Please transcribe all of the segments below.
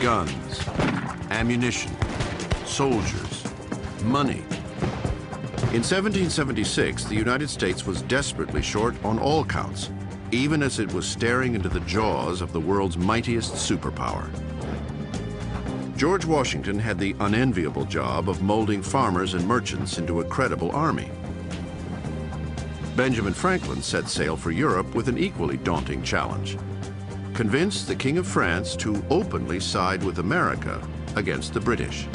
guns, ammunition, soldiers, money. In 1776, the United States was desperately short on all counts, even as it was staring into the jaws of the world's mightiest superpower. George Washington had the unenviable job of molding farmers and merchants into a credible army. Benjamin Franklin set sail for Europe with an equally daunting challenge: convince the King of France to openly side with America against the British.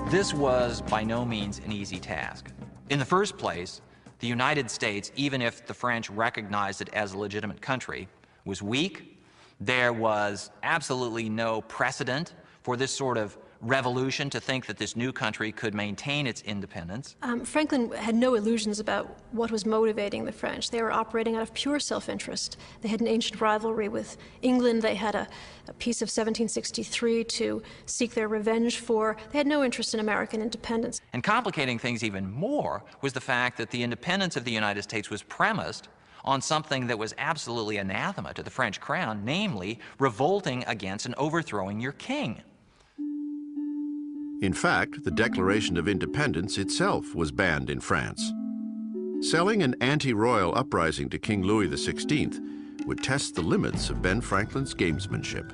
This was by no means an easy task. In the first place, the United States, even if the French recognized it as a legitimate country, was weak. There was absolutely no precedent for this sort of revolution to think that this new country could maintain its independence. Franklin had no illusions about what was motivating the French. They were operating out of pure self-interest. They had an ancient rivalry with England. They had a peace of 1763 to seek their revenge for. They had no interest in American independence. And complicating things even more was the fact that the independence of the United States was premised on something that was absolutely anathema to the French crown, namely revolting against and overthrowing your king. In fact, the Declaration of Independence itself was banned in France. Selling an anti-royal uprising to King Louis XVI would test the limits of Ben Franklin's gamesmanship.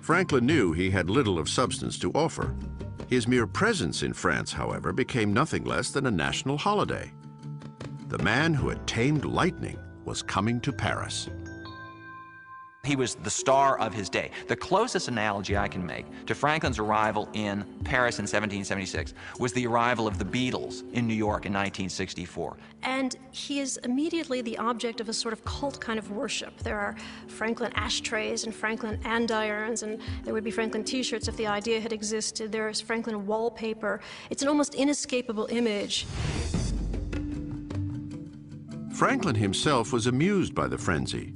Franklin knew he had little of substance to offer. His mere presence in France, however, became nothing less than a national holiday. The man who had tamed lightning was coming to Paris. He was the star of his day. The closest analogy I can make to Franklin's arrival in Paris in 1776 was the arrival of the Beatles in New York in 1964. And he is immediately the object of a sort of cult kind of worship. There are Franklin ashtrays and Franklin andirons, and there would be Franklin t-shirts if the idea had existed. There is Franklin wallpaper. It's an almost inescapable image. Franklin himself was amused by the frenzy.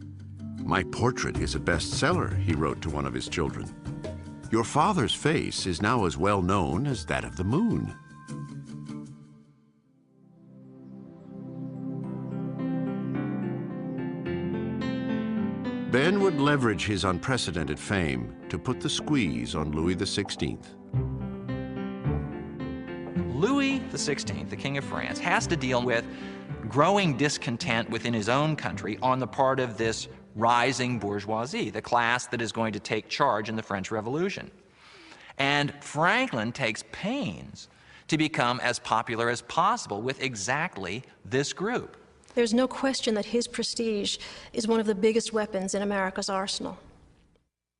"My portrait is a bestseller," he wrote to one of his children. "Your father's face is now as well known as that of the moon." Ben would leverage his unprecedented fame to put the squeeze on Louis XVI. Louis XVI, the King of France, has to deal with growing discontent within his own country on the part of this rising bourgeoisie, the class that is going to take charge in the French Revolution. And Franklin takes pains to become as popular as possible with exactly this group. There's no question that his prestige is one of the biggest weapons in America's arsenal.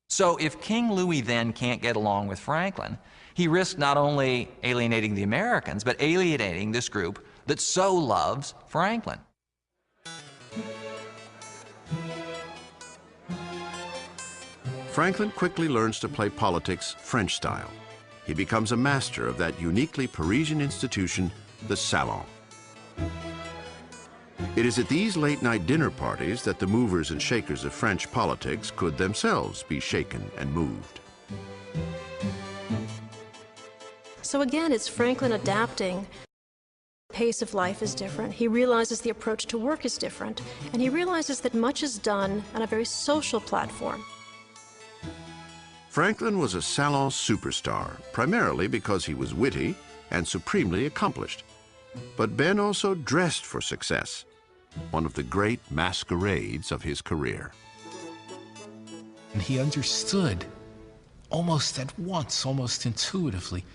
So if King Louis then can't get along with Franklin, he risks not only alienating the Americans, but alienating this group that so loves Franklin. Franklin quickly learns to play politics French style. He becomes a master of that uniquely Parisian institution, the salon. It is at these late-night dinner parties that the movers and shakers of French politics could themselves be shaken and moved. So again, it's Franklin adapting. The pace of life is different. He realizes the approach to work is different, and he realizes that much is done on a very social platform. Franklin was a salon superstar, primarily because he was witty and supremely accomplished. But Ben also dressed for success, one of the great masquerades of his career. And he understood almost at once, almost intuitively,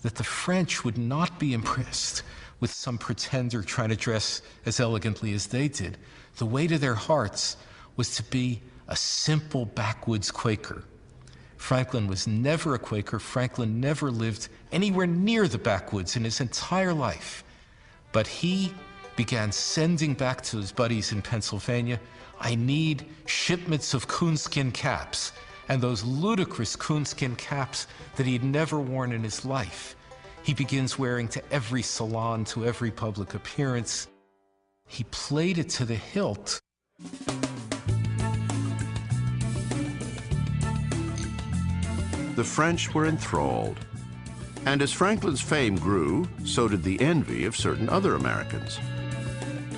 that the French would not be impressed with some pretender trying to dress as elegantly as they did. The way to their hearts was to be a simple backwoods Quaker. Franklin was never a Quaker. Franklin never lived anywhere near the backwoods in his entire life. But he began sending back to his buddies in Pennsylvania, "I need shipments of coonskin caps," and those ludicrous coonskin caps that he'd never worn in his life. He begins wearing to every salon, to every public appearance. He played it to the hilt. The French were enthralled. And as Franklin's fame grew, so did the envy of certain other Americans.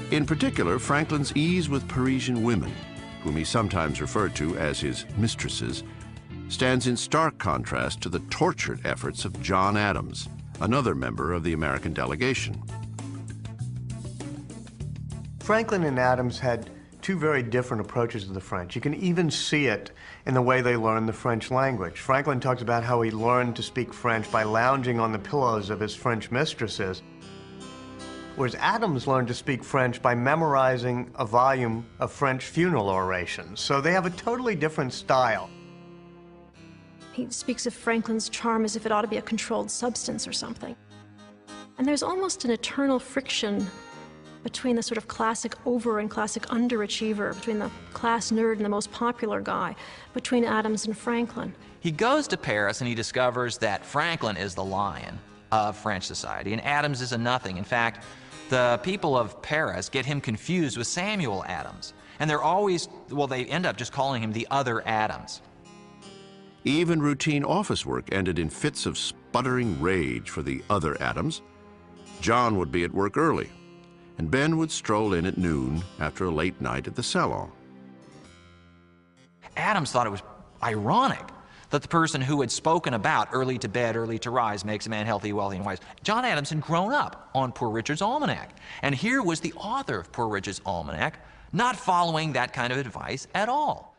In particular, Franklin's ease with Parisian women, whom he sometimes referred to as his mistresses, stands in stark contrast to the tortured efforts of John Adams, another member of the American delegation. Franklin and Adams had two very different approaches to the French. You can even see it in the way they learned the French language. Franklin talks about how he learned to speak French by lounging on the pillows of his French mistresses, whereas Adams learned to speak French by memorizing a volume of French funeral orations. So they have a totally different style. He speaks of Franklin's charm as if it ought to be a controlled substance or something. And there's almost an eternal friction between the sort of classic over and classic underachiever, between the class nerd and the most popular guy, between Adams and Franklin. He goes to Paris and he discovers that Franklin is the lion of French society and Adams is a nothing. In fact, the people of Paris get him confused with Samuel Adams. And they're always, well, they end up just calling him the other Adams. Even routine office work ended in fits of sputtering rage for the other Adams. John would be at work early, and Ben would stroll in at noon after a late night at the salon. Adams thought it was ironic that the person who had spoken about early to bed, early to rise makes a man healthy, wealthy, and wise, John Adams had grown up on Poor Richard's Almanac. And here was the author of Poor Richard's Almanac not following that kind of advice at all.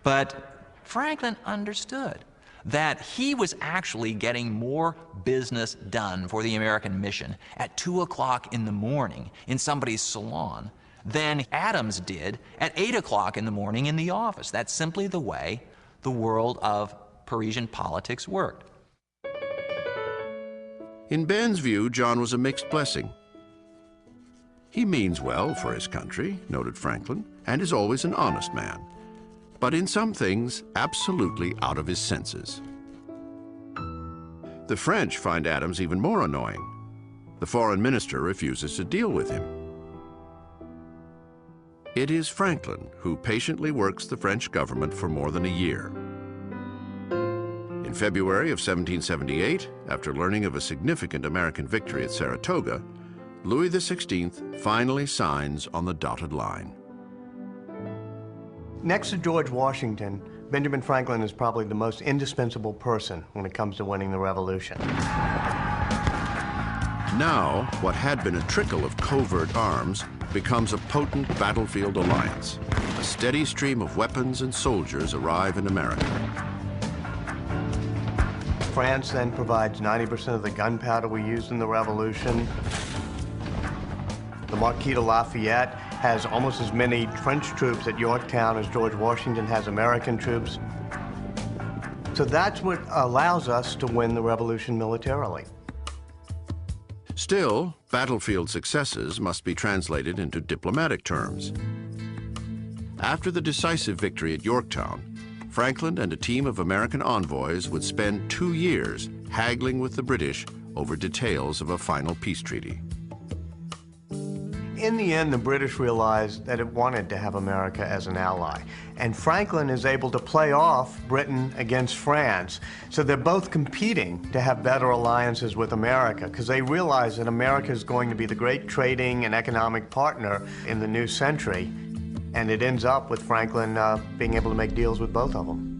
But Franklin understood that he was actually getting more business done for the American mission at 2 o'clock in the morning in somebody's salon than Adams did at 8 o'clock in the morning in the office. That's simply the way the world of Parisian politics worked. In Ben's view, John was a mixed blessing. He means well for his country, noted Franklin, and is always an honest man, but in some things, absolutely out of his senses. The French find Adams even more annoying. The foreign minister refuses to deal with him. It is Franklin who patiently works the French government for more than a year. In February of 1778, after learning of a significant American victory at Saratoga, Louis XVI finally signs on the dotted line. Next to George Washington, Benjamin Franklin is probably the most indispensable person when it comes to winning the revolution. Now, what had been a trickle of covert arms becomes a potent battlefield alliance. A steady stream of weapons and soldiers arrive in America. France then provides 90% of the gunpowder we used in the revolution. The Marquis de Lafayette has almost as many French troops at Yorktown as George Washington has American troops. So that's what allows us to win the revolution militarily. Still, battlefield successes must be translated into diplomatic terms. After the decisive victory at Yorktown, Franklin and a team of American envoys would spend 2 years haggling with the British over details of a final peace treaty. In the end, the British realized that it wanted to have America as an ally. And Franklin is able to play off Britain against France. So they're both competing to have better alliances with America because they realize that America is going to be the great trading and economic partner in the new century. And it ends up with Franklin being able to make deals with both of them.